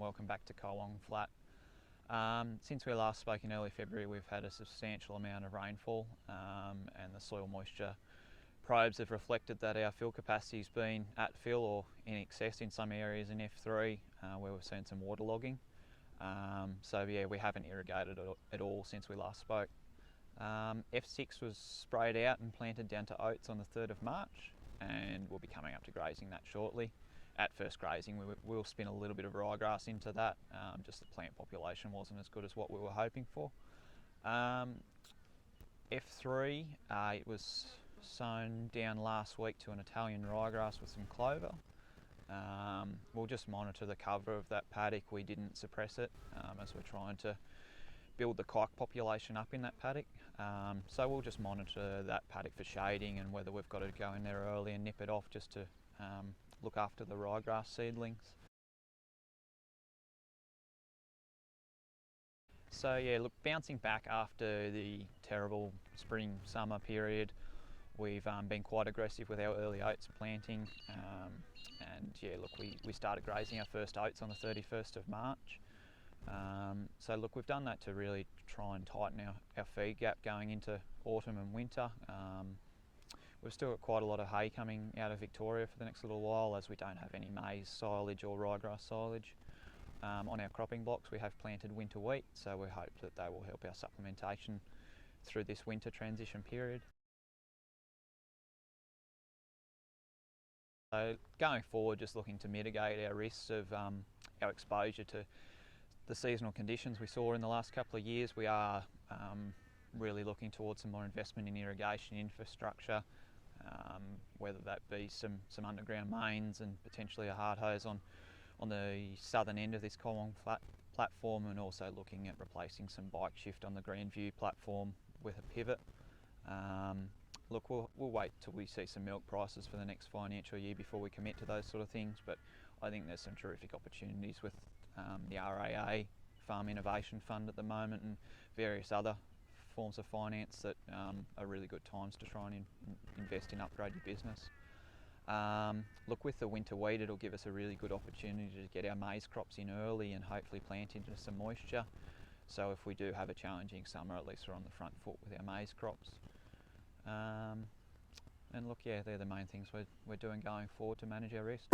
welcome back to KYWONG FLAT. Since we last spoke in early February, we've had a substantial amount of rainfall and the soil moisture probes have reflected that our fill capacity has been at fill or in excess in some areas in F3 where we've seen some waterlogging. So yeah, we haven't irrigated at all since we last spoke. F6 was sprayed out and planted down to oats on the 3rd of March, and we'll be coming up to grazing that shortly. At first grazing, we'll spin a little bit of ryegrass into that, just the plant population wasn't as good as what we were hoping for. F3, it was sown down last week to an Italian ryegrass with some clover. We'll just monitor the cover of that paddock. We didn't suppress it as we're trying to build the kike population up in that paddock. So we'll just monitor that paddock for shading and whether we've got to go in there early and nip it off just to look after the ryegrass seedlings. So yeah, look, bouncing back after the terrible spring-summer period, we've been quite aggressive with our early oats planting, and yeah, look, we started grazing our first oats on the 31st of March. So look, we've done that to really try and tighten our feed gap going into autumn and winter. We've still got quite a lot of hay coming out of Victoria for the next little while, as we don't have any maize silage or ryegrass silage. On our cropping blocks we have planted winter wheat, so we hope that they will help our supplementation through this winter transition period. So going forward, just looking to mitigate our risks of our exposure to the seasonal conditions we saw in the last couple of years, we are really looking towards some more investment in irrigation infrastructure, whether that be some underground mains and potentially a hard hose on the southern end of this KYWONG FLAT platform, and also looking at replacing some bike shift on the Grandview platform with a pivot. Look, we'll wait till we see some milk prices for the next financial year before we commit to those sort of things, but I think there's some terrific opportunities with the RAA Farm Innovation Fund at the moment and various other forms of finance that are really good times to try and invest in upgrade your business. Look, with the winter wheat, it'll give us a really good opportunity to get our maize crops in early and hopefully plant into some moisture. So if we do have a challenging summer, at least we're on the front foot with our maize crops. And look, yeah, they're the main things we're doing going forward to manage our risk.